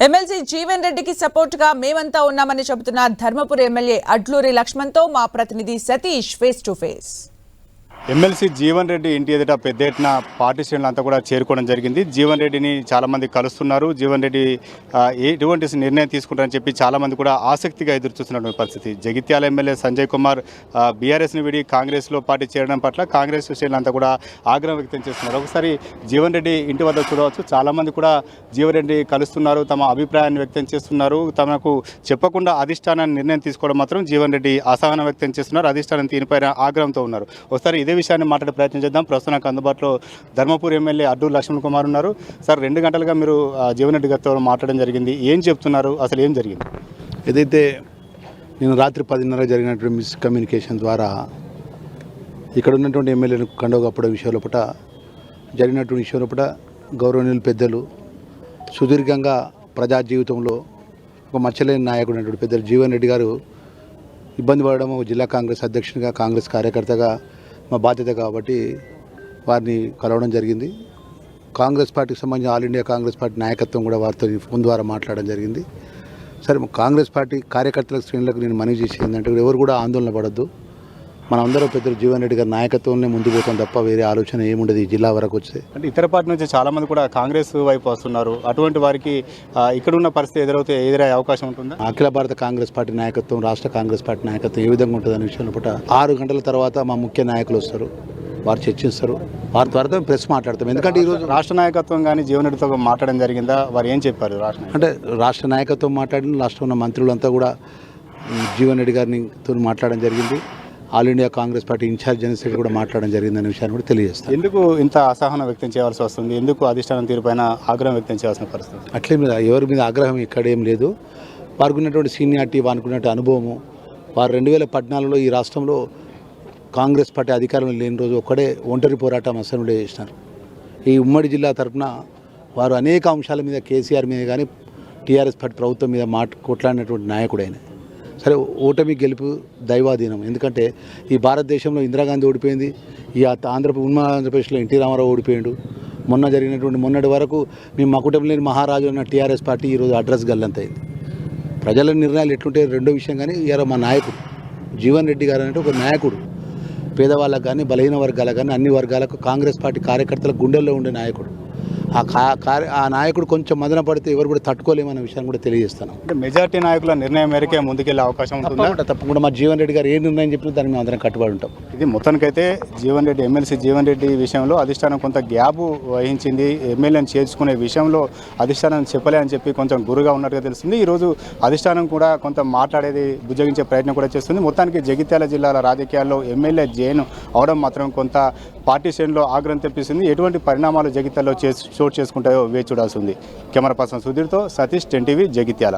MLC Jeevan రెడ్డికి support గా మేమంతా ఉన్నామని చెబుతున్న ధర్మపురి ఎమ్మెల్యే అడ్లూరి లక్ష్మణ్తో మా ప్రతినిధి Satish face to face. MLC Jeevan Reddy ఇంటి ఎదుట పెద్ద ఎత్తున పార్టీ శ్రేణులు అంతా కూడా చేరుకోవడం జరిగింది. జీవన్ రెడ్డిని చాలామంది కలుస్తున్నారు. జీవన్ రెడ్డి ఎటువంటి నిర్ణయం తీసుకుంటారని చెప్పి చాలామంది కూడా ఆసక్తిగా ఎదురు చూస్తున్నటువంటి పరిస్థితి. జగిత్యాల ఎమ్మెల్యే సంజయ్ కుమార్ బీఆర్ఎస్ని విడి కాంగ్రెస్లో పార్టీ చేరడం పట్ల కాంగ్రెస్ శ్రేణులు అంతా కూడా ఆగ్రహం వ్యక్తం చేస్తున్నారు. ఒకసారి జీవన్ రెడ్డి ఇంటి వద్ద చూడవచ్చు. చాలామంది కూడా జీవన్ రెడ్డి కలుస్తున్నారు, తమ అభిప్రాయాన్ని వ్యక్తం చేస్తున్నారు. తమకు చెప్పకుండా అధిష్టానాన్ని నిర్ణయం తీసుకోవడం మాత్రం జీవన్ రెడ్డి అసహనం వ్యక్తం చేస్తున్నారు. అధిష్టానం దీనిపైన ఆగ్రహంతో ఉన్నారు. ఒకసారి ఇదే విషయాన్ని మాట్లాడే ప్రయత్నం చేద్దాం. ప్రస్తుతం నాకు అందుబాటులో ధర్మపురి ఎమ్మెల్యే అడ్లూరి లక్ష్మణ్ కుమార్ ఉన్నారు. సార్, 2 గంటలుగా మీరు జీవన్ రెడ్డి గారితో మాట్లాడడం జరిగింది. ఏం చెప్తున్నారు, అసలు ఏం జరిగింది? ఏదైతే నేను రాత్రి 10:30 జరిగినటువంటి మిస్కమ్యూనికేషన్ ద్వారా ఇక్కడ ఉన్నటువంటి ఎమ్మెల్యేను కండోగప్పడం విషయం లోపల జరిగినటువంటి విషయం లోపల గౌరవనీయులు పెద్దలు సుదీర్ఘంగా ప్రజా జీవితంలో ఒక మచ్చలేని నాయకుడు అయినటువంటి పెద్దలు జీవన్ రెడ్డి గారు ఇబ్బంది పడడం, జిల్లా కాంగ్రెస్ అధ్యక్షునిగా కాంగ్రెస్ కార్యకర్తగా మా బాధ్యత కాబట్టి వారిని కలవడం జరిగింది. కాంగ్రెస్ పార్టీకి సంబంధించిన ఆల్ ఇండియా కాంగ్రెస్ పార్టీ నాయకత్వం కూడా వారితో ఫోన్ ద్వారా మాట్లాడడం జరిగింది. సరే, కాంగ్రెస్ పార్టీ కార్యకర్తలకు శ్రేణులకు నేను మనవి చేసేది ఏంటంటే ఎవరు కూడా ఆందోళన పడద్దు. మనం అందరూ పెద్దలు జీవన్ రెడ్డి గారి నాయకత్వంలో ముందుకు పోతాం తప్ప వేరే ఆలోచన ఏముండదు ఈ జిల్లా వరకు వస్తే. అంటే ఇతర పార్టీ నుంచి చాలామంది కూడా కాంగ్రెస్ వైపు వస్తున్నారు. అటువంటి వారికి ఇక్కడ ఉన్న పరిస్థితి ఎదురయ్యే అవకాశం ఉంటుందా? అఖిల భారత కాంగ్రెస్ పార్టీ నాయకత్వం, రాష్ట్ర కాంగ్రెస్ పార్టీ నాయకత్వం ఏ విధంగా ఉంటుంది అనే విషయంలో 6 గంటల తర్వాత మా ముఖ్య నాయకులు వస్తారు, వారు చర్చిస్తారు, వారి త్వరతో ప్రెస్ మాట్లాడతాం. ఎందుకంటే ఈరోజు రాష్ట్ర నాయకత్వం కానీ జీవన్ రెడ్డితో మాట్లాడడం జరిగిందా? వారు ఏం చెప్పారు? రాష్ట్ర నాయకత్వం మాట్లాడిన రాష్ట్రంలో ఉన్న మంత్రులంతా కూడా జీవన్ రెడ్డి గారితో మాట్లాడడం జరిగింది. All India Congress party incharge general secretary కూడా మాట్లాడడం జరిగిందనే విషయాన్ని కూడా తెలియజేస్తాను. ఎందుకు ఇంత అసహనం వ్యక్తం చేయాల్సి వస్తుంది? ఎందుకు అధిష్టానం తీరుపైన ఆగ్రహం వ్యక్తం చేయాల్సిన పరిస్థితి? అట్లే మీద ఎవరి మీద ఆగ్రహం ఇక్కడేం లేదు. వారికి ఉన్నటువంటి సీనియారిటీ, వారికి ఉన్నటువంటి అనుభవము, వారు 2014లో ఈ రాష్ట్రంలో కాంగ్రెస్ పార్టీ అధికారంలో లేని రోజు ఒక్కడే ఒంటరి పోరాటం అసెంబ్లీలో చేసినారు. ఈ ఉమ్మడి జిల్లా తరఫున వారు అనేక అంశాల మీద కేసీఆర్ మీద కానీ టీఆర్ఎస్ పార్టీ ప్రభుత్వం మీద కొట్లాడినటువంటి నాయకుడు ఆయన. సరే, ఓటమి గెలుపు దైవాధీనం. ఎందుకంటే ఈ భారతదేశంలో ఇందిరాగాంధీ ఓడిపోయింది, ఈ ఆంధ్రప్రదేశ్లో ఎన్టీ రామారావు ఓడిపోయాడు. మొన్నటి వరకు మేము మకుటం లేని మహారాజు అన్న టీఆర్ఎస్ పార్టీ ఈరోజు అడ్రస్ గల్లంతైంది. ప్రజల నిర్ణయాలు ఎట్లుంటే రెండో విషయం. కానీ ఇవాళ మా నాయకుడు జీవన్ రెడ్డి గారు అంటే ఒక నాయకుడు. పేదవాళ్ళకు కానీ బలహీన వర్గాలకు కానీ అన్ని వర్గాలకు కాంగ్రెస్ పార్టీ కార్యకర్తల గుండెల్లో ఉండే నాయకుడు. ఆ నాయకుడు కొంచెం మదన పడితే ఎవరు కూడా తట్టుకోలేమన్న విషయాన్ని కూడా తెలియజేస్తాను. అంటే మెజార్టీ నాయకుల నిర్ణయం మేరకే ముందుకెళ్లే అవకాశం ఉంటుందా? తప్పకుండా మా జీవన్ రెడ్డి గారు ఏ నిర్ణయం చెప్పినా దానికి మేము అందరం కట్టుబడి ఉంటాం. ఇది మొత్తానికైతే ఎమ్మెల్సీ జీవన్ రెడ్డి విషయంలో అధిష్టానం కొంత గ్యాప్ వహించింది. ఎమ్మెల్యేని చేర్చుకునే విషయంలో అధిష్టానం చెప్పలే అని చెప్పి కొంచెం గురుగా ఉన్నట్టుగా తెలుస్తుంది. ఈరోజు అధిష్టానం కూడా కొంత మాట్లాడేది బుజ్జగించే ప్రయత్నం కూడా చేస్తుంది. మొత్తానికి జగిత్యాల జిల్లాల రాజకీయాల్లో ఎమ్మెల్యే జైన్ అవడం మాత్రం కొంత పార్టీ శ్రేణుల్లో ఆగ్రహం తెప్పిస్తుంది. ఎటువంటి పరిణామాలు జగిత్యాల్లో చోటు చేసుకుంటాయో వేచి చూడాల్సి ఉంది. కెమెరా పర్సన్ సుధీర్తో సతీష్, 10 టీవీ, జగిత్యాల.